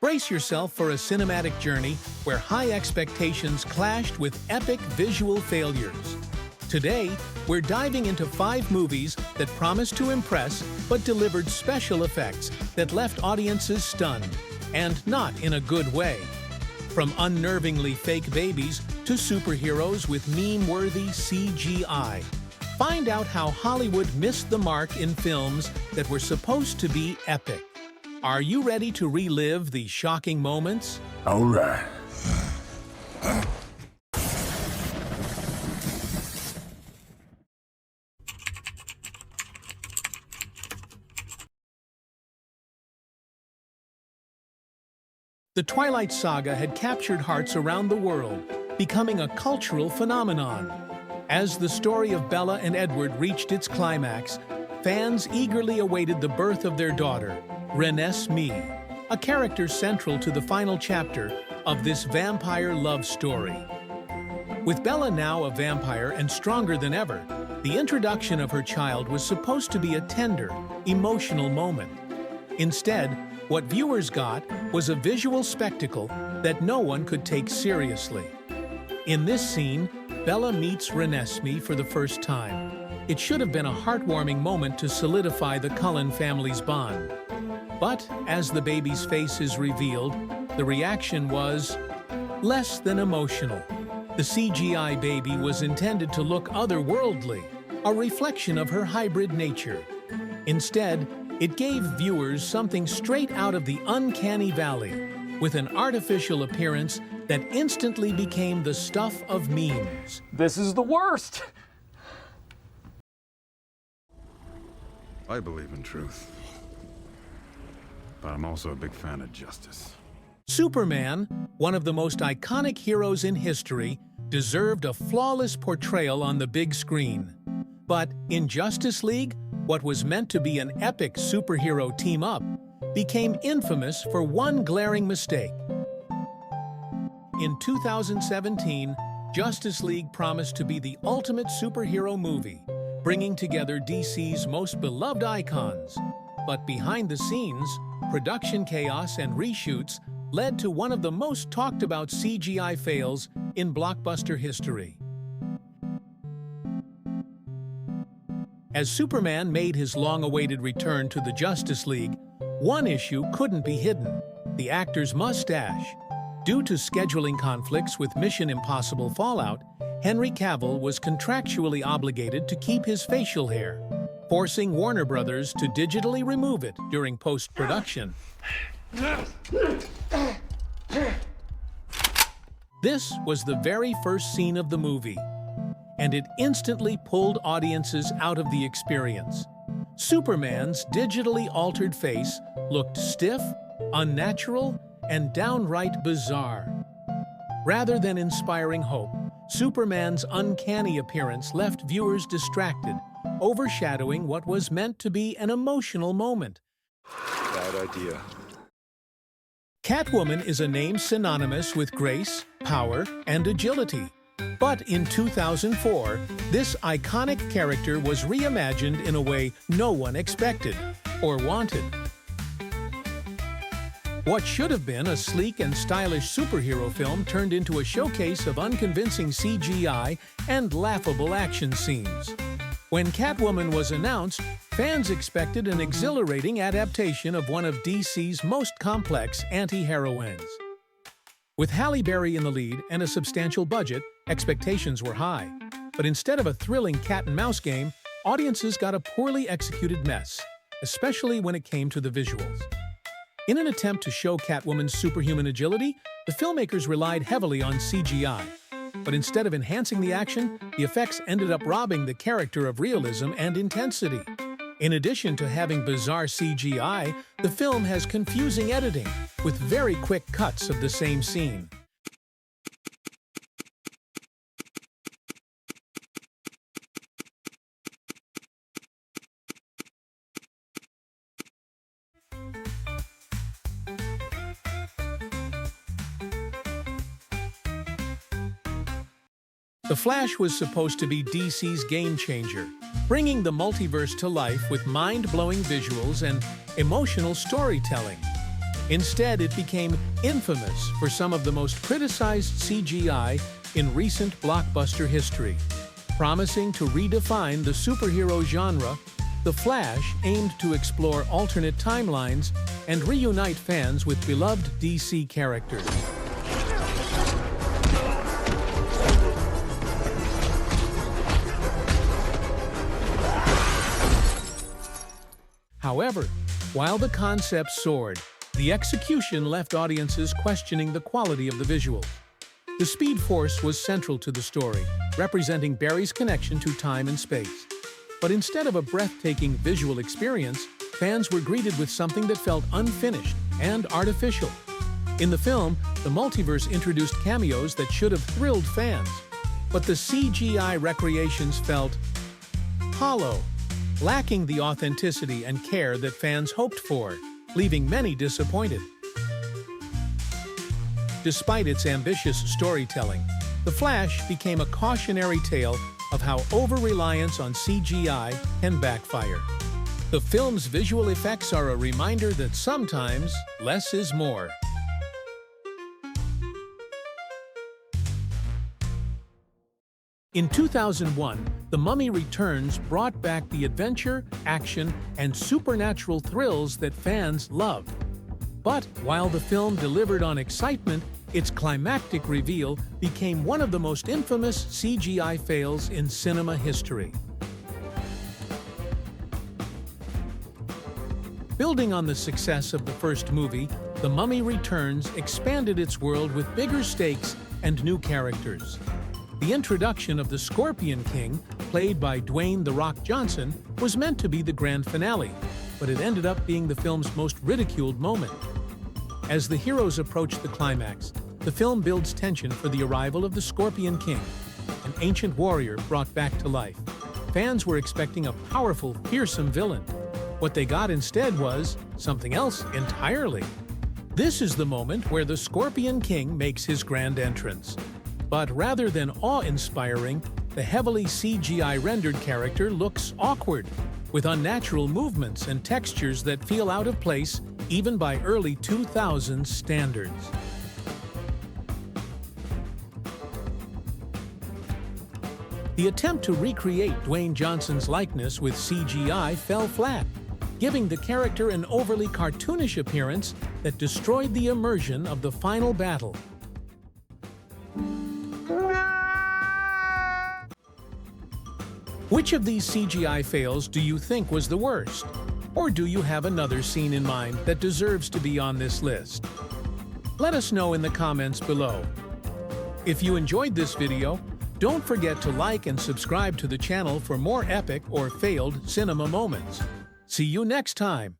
Brace yourself for a cinematic journey where high expectations clashed with epic visual failures. Today, we're diving into 5 movies that promised to impress but delivered special effects that left audiences stunned, and not in a good way. From unnervingly fake babies to superheroes with meme-worthy CGI. Find out how Hollywood missed the mark in films that were supposed to be epic. Are you ready to relive the shocking moments? All right. The Twilight saga had captured hearts around the world, becoming a cultural phenomenon. As the story of Bella and Edward reached its climax, fans eagerly awaited the birth of their daughter, Renesmee, a character central to the final chapter of this vampire love story. With Bella now a vampire and stronger than ever, the introduction of her child was supposed to be a tender, emotional moment. Instead, what viewers got was a visual spectacle that no one could take seriously. In this scene, Bella meets Renesmee for the first time. It should have been a heartwarming moment to solidify the Cullen family's bond. But as the baby's face is revealed, the reaction was less than emotional. The CGI baby was intended to look otherworldly, a reflection of her hybrid nature. Instead, it gave viewers something straight out of the uncanny valley, with an artificial appearance that instantly became the stuff of memes. This is the worst! I believe in truth. But I'm also a big fan of justice. Superman, one of the most iconic heroes in history, deserved a flawless portrayal on the big screen. But in Justice League, what was meant to be an epic superhero team-up became infamous for one glaring mistake. In 2017, Justice League promised to be the ultimate superhero movie, bringing together DC's most beloved icons. But behind the scenes, production chaos and reshoots led to one of the most talked about CGI fails in blockbuster history. As Superman made his long-awaited return to the Justice League, one issue couldn't be hidden: the actor's mustache. Due to scheduling conflicts with Mission Impossible Fallout, Henry Cavill was contractually obligated to keep his facial hair, forcing Warner Brothers to digitally remove it during post-production. This was the very first scene of the movie, and it instantly pulled audiences out of the experience. Superman's digitally altered face looked stiff, unnatural, and downright bizarre. Rather than inspiring hope, Superman's uncanny appearance left viewers distracted, overshadowing what was meant to be an emotional moment. Bad idea. Catwoman is a name synonymous with grace, power, and agility. But in 2004, this iconic character was reimagined in a way no one expected or wanted. What should have been a sleek and stylish superhero film turned into a showcase of unconvincing CGI and laughable action scenes. When Catwoman was announced, fans expected an exhilarating adaptation of one of DC's most complex anti-heroines. With Halle Berry in the lead and a substantial budget, expectations were high. But instead of a thrilling cat-and-mouse game, audiences got a poorly executed mess, especially when it came to the visuals. In an attempt to show Catwoman's superhuman agility, the filmmakers relied heavily on CGI. But instead of enhancing the action, the effects ended up robbing the character of realism and intensity. In addition to having bizarre CGI, the film has confusing editing, with very quick cuts of the same scene. The Flash was supposed to be DC's game-changer, bringing the multiverse to life with mind-blowing visuals and emotional storytelling. Instead, it became infamous for some of the most criticized CGI in recent blockbuster history. Promising to redefine the superhero genre, The Flash aimed to explore alternate timelines and reunite fans with beloved DC characters. However, while the concept soared, the execution left audiences questioning the quality of the visuals. The Speed Force was central to the story, representing Barry's connection to time and space. But instead of a breathtaking visual experience, fans were greeted with something that felt unfinished and artificial. In the film, the multiverse introduced cameos that should have thrilled fans, but the CGI recreations felt hollow, lacking the authenticity and care that fans hoped for, leaving many disappointed. Despite its ambitious storytelling, The Flash became a cautionary tale of how over-reliance on CGI can backfire. The film's visual effects are a reminder that sometimes less is more. In 2001, The Mummy Returns brought back the adventure, action, and supernatural thrills that fans loved. But while the film delivered on excitement, its climactic reveal became one of the most infamous CGI fails in cinema history. Building on the success of the first movie, The Mummy Returns expanded its world with bigger stakes and new characters. The introduction of the Scorpion King, played by Dwayne "The Rock" Johnson, was meant to be the grand finale, but it ended up being the film's most ridiculed moment. As the heroes approach the climax, the film builds tension for the arrival of the Scorpion King, an ancient warrior brought back to life. Fans were expecting a powerful, fearsome villain. What they got instead was something else entirely. This is the moment where the Scorpion King makes his grand entrance. But rather than awe-inspiring, the heavily CGI-rendered character looks awkward, with unnatural movements and textures that feel out of place even by early 2000s standards. The attempt to recreate Dwayne Johnson's likeness with CGI fell flat, giving the character an overly cartoonish appearance that destroyed the immersion of the final battle. Which of these CGI fails do you think was the worst? Or do you have another scene in mind that deserves to be on this list? Let us know in the comments below. If you enjoyed this video, don't forget to like and subscribe to the channel for more epic or failed cinema moments. See you next time!